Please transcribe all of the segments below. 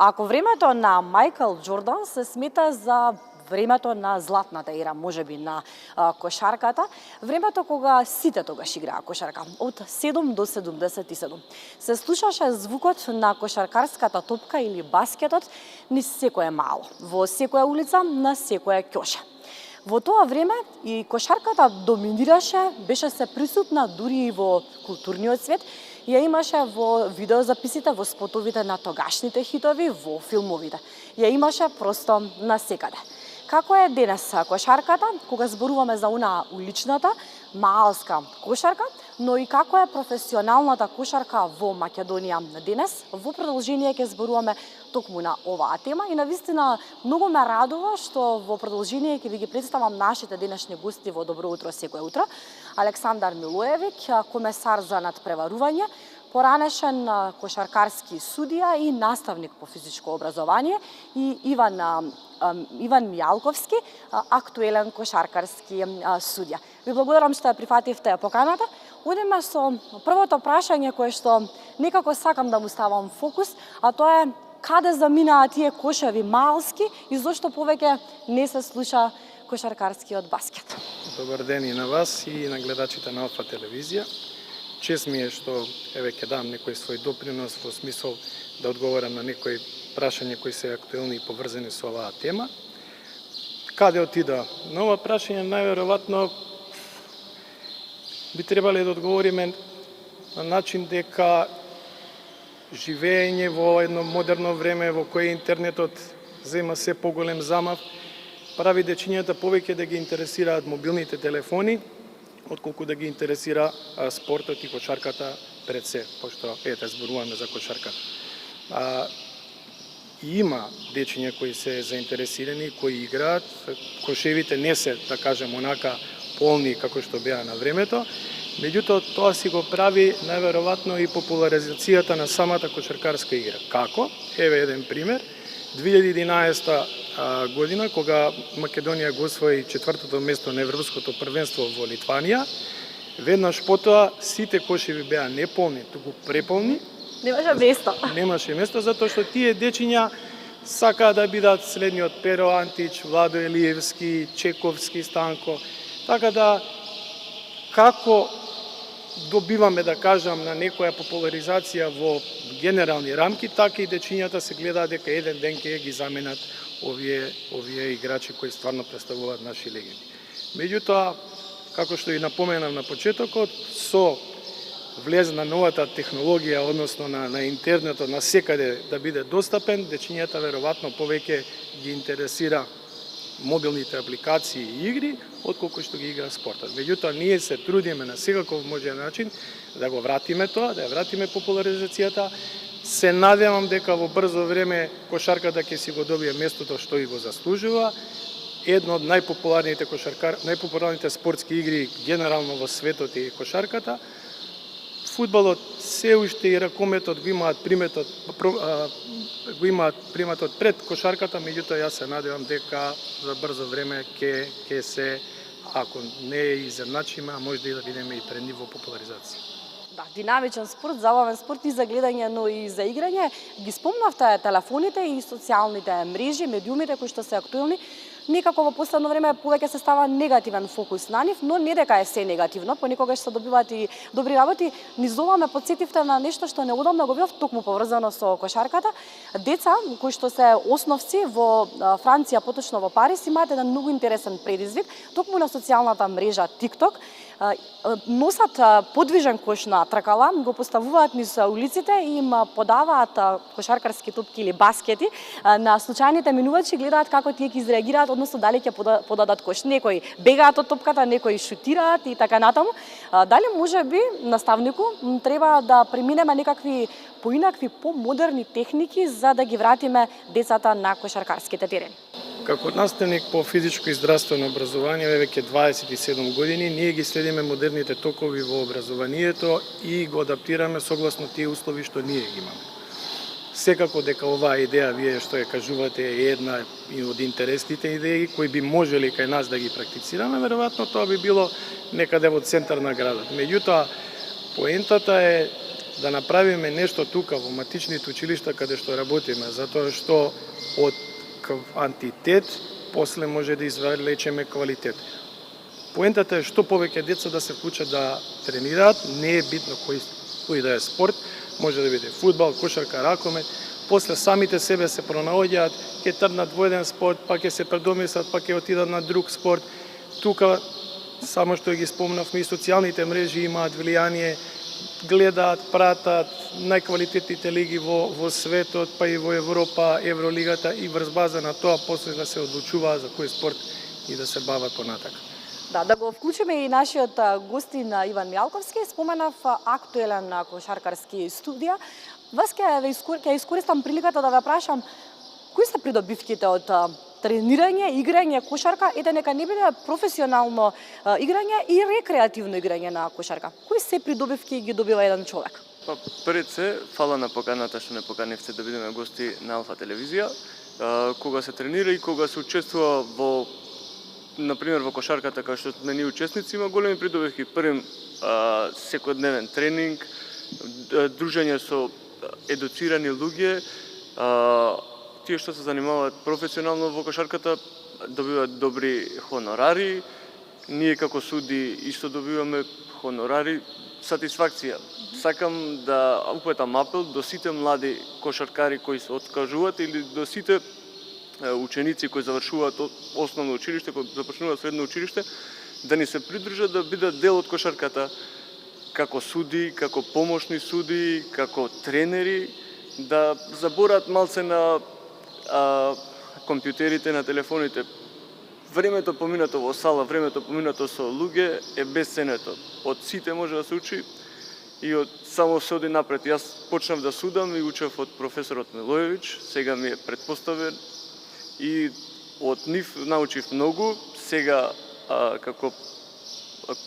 Ако времето на Майкл Џордан се смета за времето на златната ера, можеби на кошарката, времето кога сите тогаш играа кошарка, од 7 до 77. Се слушаше звукот на кошаркарската топка или баскетот низ секое мало, во секоја улица, на секоја ќоша. Во тоа време и кошарката доминираше, беше се присутна дури и во културниот свет, ја имаше во видеозаписите, во спотовите на тогашните хитови, во филмовите. Ја имаше просто насекаде. Како е денес кошарката, кога зборуваме за онаа уличната, маалска кошарка, но и како е професионалната кошарка во Македонија денес, во продолжение ќе зборуваме токму на оваа тема и навистина многу ме радува што во продолжение ќе ви ги представам нашите денешни гости во Добро утро секој утро. Александар Милоевиќ, комесар за надпреварување, поранешен кошаркарски судија и наставник по физичко образование, и Иван Мијалковски, актуелен кошаркарски судија. Ви благодарам што ја прифативте поканата. Одиме со првото прашање кое што некако сакам да му ставам фокус, а тоа е каде заминаа тие кошеви маалски и зошто повеќе не се слуша кошаркарскиот баскет. Добар ден и на вас и на гледачите на Алфа телевизија. Чест ми е што ќе дам некој свој допринос во смисол да одговорам на некои прашања кои се актуелни и поврзани со оваа тема. Каде отида? На ова прашање најверојатно би требале да одговориме на начин дека живеење во едно модерно време во кое интернетот зема се поголем замав, прави дечињата повеќе да ги интересираат мобилните телефони, отколку да ги интересира спортот и кошарката пред се, пошто зборуваме за кошарката. Има дечиња кои се заинтересирани, кои играат, кошевите не се, да кажем, онака полни како што беа на времето, меѓутоа тоа си го прави најверојатно и популаризацијата на самата кошаркарска игра. Како? Еве еден пример. 2011 година, кога Македонија го освои 4-то место на Европското првенство во Литванија, веднаш потоа сите кошеви беа не полни, туку преполни. Немаше место. Немаше место затоа што тие дечиња сакаа да бидат следниот Перо Антич, Владо Елиевски, Чековски, Станко. Така да, како добиваме, да кажам, на некоја популаризација во генерални рамки, така и дечињата се гледаат дека еден ден ќе ги заменат овие играчи кои стварно представуваат наши легенди. Меѓутоа, како што и напоменав на почетокот, со влез на новата технологија, односно на интернетот, на секаде да биде достапен, дечињата веројатно повеќе ги интересира мобилните апликации и игри, отколку што ги игра спортот. Меѓутоа, ние се трудиме на секаков можен начин да го вратиме тоа, да ја вратиме популаризацијата. Се надевам дека во брзо време кошарката ќе си го добие местото што и го заслужува. Едно од најпопуларните спортски игри генерално во светот е кошарката. Фудбалот се уште и ракометот го имаат приматот пред кошарката, меѓутоа јас се надевам дека за брзо време ќе се, ако не е изедначиме, а може да видиме и пред ниво популаризација. Да, динамичен спорт, забавен спорт и за гледање, но и за играње. Ги спомнавте телефоните и социјалните мрежи, медиумите кои што се актуелни. Некако во последно време повеќе се става негативен фокус на нив, но не дека е се негативно, понекогаш се добиваат и добри работи. Низ ова ме потсетивте на нешто што неодамна го видов, токму поврзано со кошарката. Деца кои што се основци во Франција, поточно во Париз, имаат еден многу интересен предизвик, токму на социјалната мрежа TikTok. Носат подвижен кош на тркала, го поставуваат низ улиците и им подаваат кошаркарски топки или баскети на случајните минувачи, гледаат како тие ќе изреагираат, односно дали ќе подадат кош. Некои бегаат од топката, некои шутираат и така натаму. Дали можеби наставнику треба да преминеме некакви поинакви, помодерни техники за да ги вратиме децата на кошаркарските терени? Како наставник по физичко и здравствено образование веќе 27 години, ние ги следиме модерните токови во образованието и го адаптираме согласно тие услови што ние ги имаме. Секако дека оваа идеја, вие што ја кажувате, е една од интересните идеи кои би можели кај нас да ги практицираме, веројатно тоа би било некаде во центар на градот. Меѓутоа, поентата е да направиме нешто тука во матичните училишта каде што работиме, затоа што од квантитет после може да извлечеме квалитет. Поентата е што повеќе деца да се вклучат да тренираат, не е битно кој да е спорт, може да биде фудбал, кошарка, ракомет, после самите себе се пронаоѓаат, ќе трнат во еден спорт, па ќе се предомислат, па ќе отидат на друг спорт. Тука, само што ги спомнавме, и социјалните мрежи имаат влијание, гледаат, пратат најквалитетните лиги во светот, па и во Европа, Евролигата, и врз база на тоа после да се одлучуваат за кој спорт и да се бават понатака. Да го вклучиме и нашиот гостин Иван Мјалковски, споменав актуелен кошаркарски студија. Вас ќе искористам приликата да ве прашам, кои се придобивките од тренирање, играње кошарка и да нека не биде професионално играње и рекреативно играње на кошарка? Кои се придобивки ги добива еден човек? Па пред се, фала на поканата што не поканивте да бидеме гости на Алфа телевизија. Кога се тренира и кога се учествува во, например, во кошарката, кај што сме ние учесници, има големи придобивки. Првим, секојдневен тренинг, дружење со едуцирани луѓе, тие што се занимаваат професионално во кошарката добиваат добри хонорари, ние како суди исто добиваме хонорари, сатисфакција. Сакам да упатам апел до сите млади кошаркари кои се откажуваат или до сите ученици кои завршуваат основно училиште, кои започнуваат средно училиште, да ни се придружат да бидат дел од кошарката како суди, како помошни суди, како тренери, да забораат малце на компјутерите, на телефоните. Времето поминато во сала, времето поминато со луѓе е безценето. Од сите може да се учи и од само се оди напред. Јас почнав да судам и учев од професорот Милојевиќ, сега ми е предпоставен и од нив научив многу. Сега како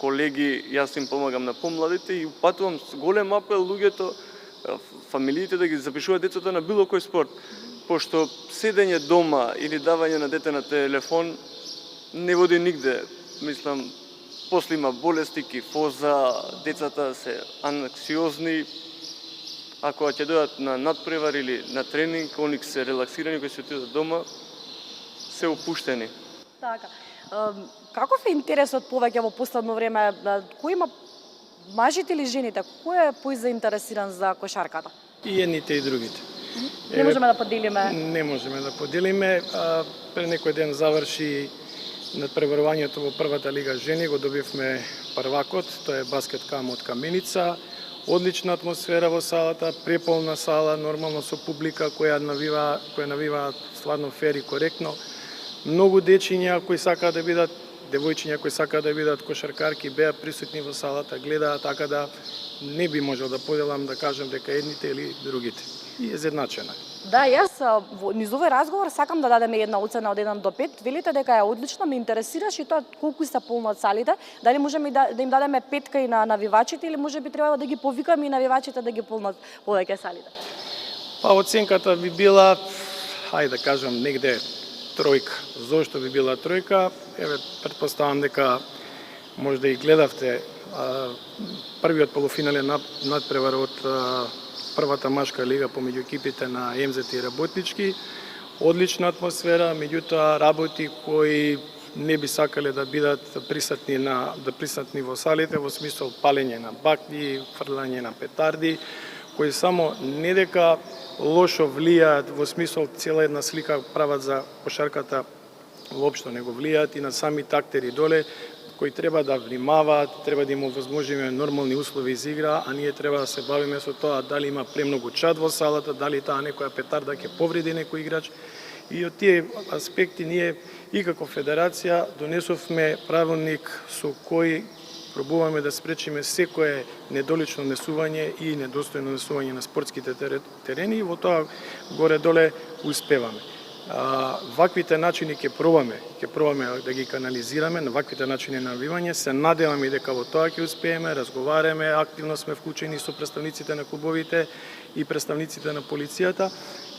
колеги јас им помагам на помладите и упатувам голем апел луѓето, фамилиите да ги запишуваат децата на било кој спорт, пошто седење дома или давање на дете на телефон не води нигде. Мислам, после има болести, кифоза, децата се анксиозни. Ако ќе дојдат на надпревар или на тренинг, они се релаксирани, кои се отидат дома, се опуштени. Така. Каков е интересот повеќе во последно време? Кој има мажите или жените? Кој е поизаинтересиран за кошарката? И едните и другите. Не можеме да поделиме. Не можеме да поделиме. Пред некој ден заврши надпреварувањето во првата лига жени, го добивме првакот, тоа е баскет кам од Каменица. Одлична атмосфера во салата, преполна сала, нормално со публика која навива стварно фер и коректно. Многу дечиња кои сакаат да бидат, девојчиња кои сакаат да бидат кошаркарки, беа присутни во салата, гледаат, така да не би можел да поделам да кажам дека едните или другите. И е зедначена. Да, јас низ овој разговор сакам да дадеме една оцена од 1 до 5. Велите дека е одлично, ме интересираше и тоа колку се полнат салите. Дали можеме да им дадеме 5 и на навивачите или можеби треба да ги повикаме и навивачите да ги полнат повеќе салите? Па оценката би била, хајде да кажам, негде тројка. Зошто би била тројка? Еве, претпоставам дека може да и гледавте првиот полуфинален надпревар од првата машка лига помеѓу екипите на МЗТ и Работнички. Одлична атмосфера, меѓутоа работи кои не би сакале да бидат присутни во салите, во смисол палење на бакни, фрлање на петарди, кои само не дека лошо влијаат во смисол цела една слика прават за кошарката, воопшто него влијаат и на самите актери доле, кои треба да внимаваат, треба да им овозможиме нормални услови за игра, а ние треба да се бавиме со тоа дали има премногу чад во салата, дали таа некоја петарда ќе повреди некој играч. И од тие аспекти ние и како федерација донесовме правилник со кој пробуваме да спречиме секое недолично несување и недостојно несување на спортските терени и во тоа горе-доле успеваме. Ваквите начини ќе пробаме да ги канализираме, на ваквите начини на навивање. Се надеваме дека во тоа ќе успееме, разговараме, активно сме вклучени со представниците на клубовите и представниците на полицијата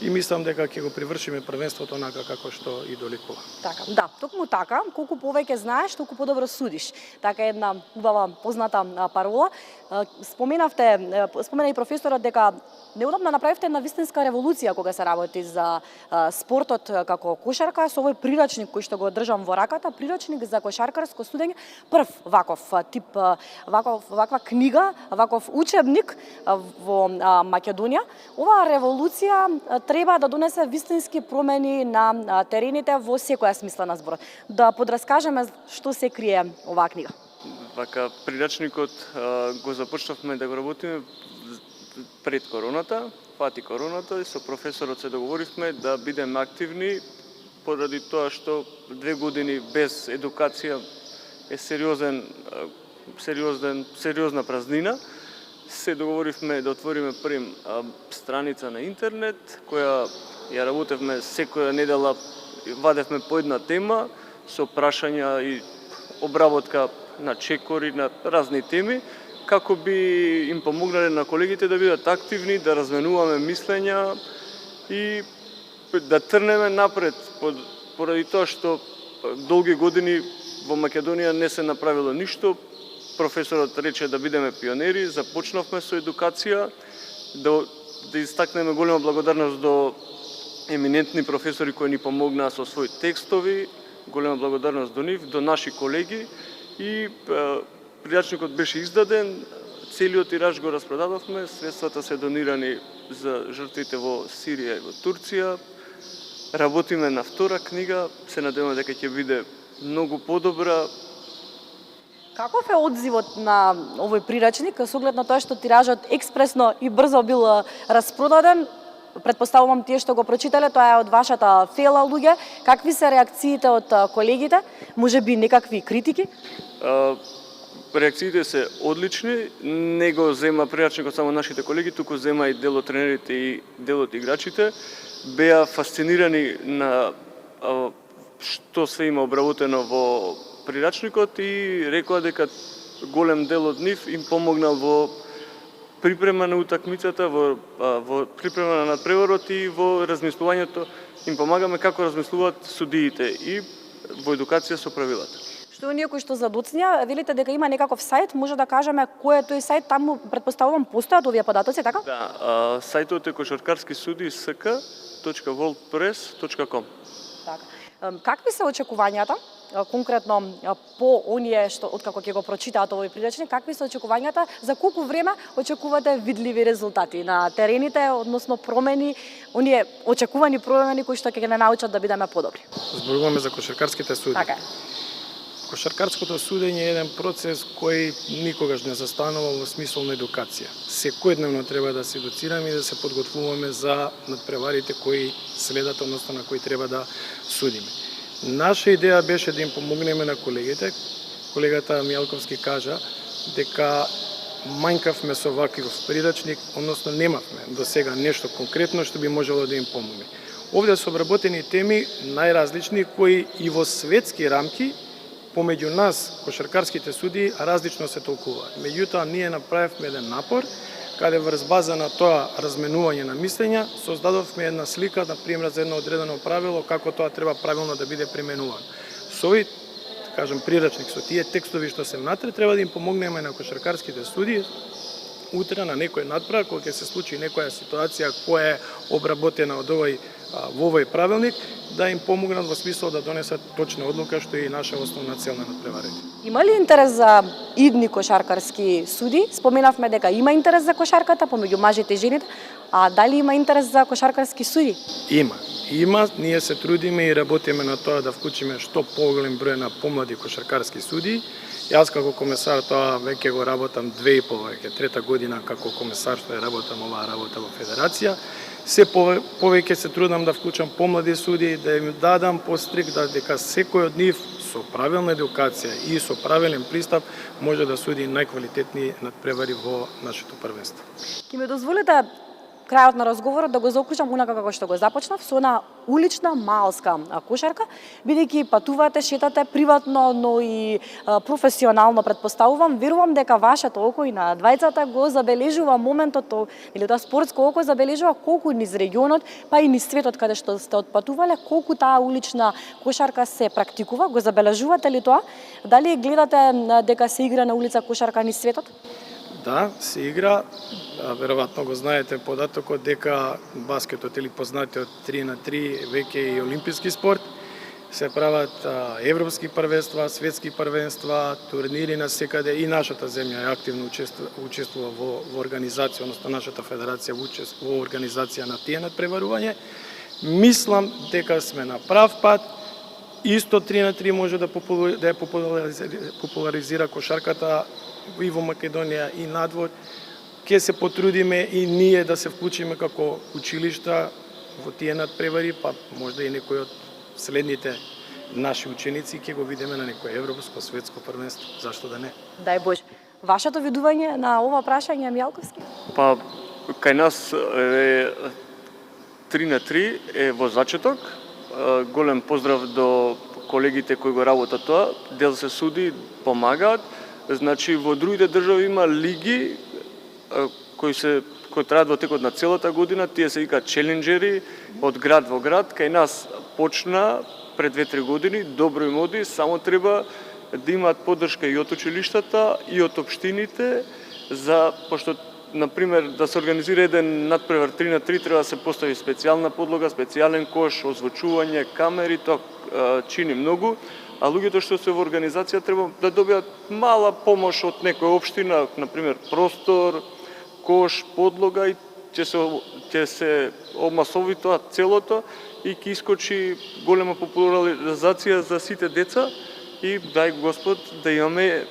и мислам дека ќе го привршиме првенството онака како што и доликува. Така, да, токму така, колку повеќе знаеш, толку подобро судиш. Така една убава позната парола. Спомена и професорот дека неудобно направивте една вистинска револуција кога се работи за спортот како кошарка со овој прирачник кој што го држам во раката, прирачник за кошаркарско судење, прв ваков тип, ваква книга, ваков учебник во Македонија. Оваа револуција треба да донесе вистински промени на терените во секоја смисла на зборот. Да подраскажеме што се крие оваа книга. Вака, прирачникот го започнавме да го работиме пред короната, пати короната, и со професорот се договоривме да бидеме активни, поради тоа што 2 години без едукација е сериозна празнина. Се договоривме да отвориме прим страница на интернет, која ја работевме секоја недела, вадевме по една тема, со прашања и обработка на чекори, на разни теми, како би им помогнале на колегите да бидат активни, да разменуваме мислења и да трнеме напред, поради тоа што долги години во Македонија не се направило ништо. Професорот рече да бидеме пионери, започнавме со едукација, да истакнеме голема благодарност до еминентни професори кои ни помогнаа со своји текстови, голема благодарност до нив, до наши колеги, и прирачникот беше издаден, целиот тираж го распродадовме, средствата се донирани за жртвите во Сирија и во Турција. Работиме на втора книга, се надеваме дека ќе биде многу подобра. Каков е одзивот на овој прирачник со оглед на тоа што тиражот експресно и брзо бил распродаден? Предпоставувам тие што го прочитале, тоа е од вашата фела луѓе. Какви се реакциите од колегите? Можеби некакви критики? Реакциите се одлични. Не го зема прирачникот само нашите колеги, туку зема и дел од тренерите и дел од играчите. Беа фасцинирани на што све има обработено во прирачникот и рекоа дека голем дел од нив им помогнал во припрема на утакмицата, во припрема на надпреварот и во размислувањето. Им помагаме како размислуваат судиите и во едукација со правилата. Што оние кои што задоцнија, велите дека има некаков сајт, може да кажеме кој е тој сајт, таму предпоставувам постојат овие податоци, така? Да, сајтот е košarkarskisudi.sk.wordpress.com. Така. Какви се очекувањата конкретно по оние што откако ќе го прочитаат овој прирачник, какви се очекувањата, за колку време очекувате видливи резултати на терените, односно промени, оние очекувани промени кои што ќе не научат да бидеме подобри? Зборуваме за кошаркарските суди. Така е. Кошаркарското судење е еден процес кој никогаш не застанува во смисол на едукација. Секојдневно треба да се едуцираме и да се подготвуваме за надпреварите кои следат, односно на кои треба да судиме. Наша идеја беше да им помогнеме на колегите. Колегата Мијалковски кажа дека манјкавме со ваков прирачник, односно немавме до сега нешто конкретно што би можело да им помогне. Овде се обработени теми најразлични кои и во светски рамки помеѓу нас, кошаркарските суди, различно се толкуваат. Меѓутоа, ние направивме еден напор, каде врз база на тоа разменување на мислења, создадовме една слика, например, за едно одредено правило, како тоа треба правилно да биде применувано. Со овој, кажем, прирачник, со тие текстови што се внатре, треба да им помогнеме на кошаркарските суди, утре на некој надправ, кога ќе се случи некоја ситуација која е обработена од во овој правилник, да им помогнат во смисол да донесат точна одлука, што е и наша основна цел на надпреварите. Има ли интерес за идни кошаркарски суди? Споменавме дека има интерес за кошарката помеѓу мажите и жените, а дали има интерес за кошаркарски суди? Има. Ние се трудиме и работиме на тоа да вклучиме што поголем број на помлади кошаркарски суди. Јас како комесар тоа веќе го работам 2,5, веќе трета година како комесар што работам оваа работа во федерација. Се повеќе се трудам да вклучам помлади суди, да им дадам постриг дека секој од нив со правилна едукација и со правилен пристап може да суди најквалитетни надпревари во нашето првенство. Ке ми дозволите крајот на разговорот да го заклучам онака како што го започнав со една улична маалска кошарка, бидејќи патувате, шетате приватно, но и професионално претпоставувам, верувам дека вашето око и на двајцата го забележува моментот, или тоа спортско око забележува колку низ регионот, па и низ светот каде што сте отпатувале, колку таа улична кошарка се практикува, го забележувате ли тоа? Дали гледате дека се игра на улица кошарка низ светот? Да, се игра. Веројатно го знаете податокот дека баскетот или познатиот 3 на 3 веќе е и олимписки спорт. Се прават европски првенства, светски првенства, турнири на секаде и нашата земја е активно учествува во организација, односно нашата федерација во организација на тие надпреварување. Мислам дека сме на прав пат. Исто 3 на 3 може да ја популаризира кошарката и во Македонија и надвор. Ке се потрудиме и ние да се вклучиме како училишта во тие надпревари, па можда и некој од следните наши ученици ќе го видиме на некој европско, светско првенство. Зашто да не? Дај Боже. Вашето видување на ова прашање, Мјалковски? Па, кај нас е 3 на 3 е во зачеток. Голем поздрав до колегите кои го работат тоа. Дел се суди, помагаат. Значи, во другите држави има лиги кои траат во текот на целата година, тие се викаат челенџери од град во град. Кај нас почна пред 2-3 години, добро им оди, само треба да имаат поддршка и од училиштата и од општините, пошто например да се организира еден надпревар 3 на 3, треба да се постави специјална подлога, специјален кош, озвучување, камери, тоа чини многу. А луѓето што се во организација треба да добијат мала помош од некоја општина, например простор, кош, подлога и ќе се обмасови тоа целото и ќе искочи голема популаризација за сите деца и дај Господ да имаме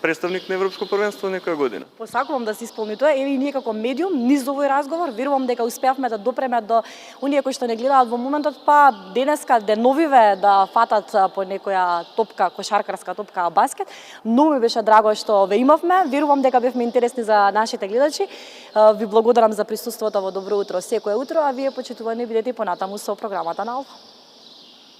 представник на Европско првенство некоја година. Посакувам да се исполни тоа, и ние како медиум низ овој разговор, верувам дека успеавме да допреме до оние кои што не гледаат во моментот, па денеска деновиве да фатат по некоја топка, кошаркарска топка, баскет. Многу ми беше драго што ве имавме, верувам дека бевме интересни за нашите гледачи. Ви благодарам за присуството во Добро утро секое утро, а вие почитувани бидете понатаму со програмата на Алфа.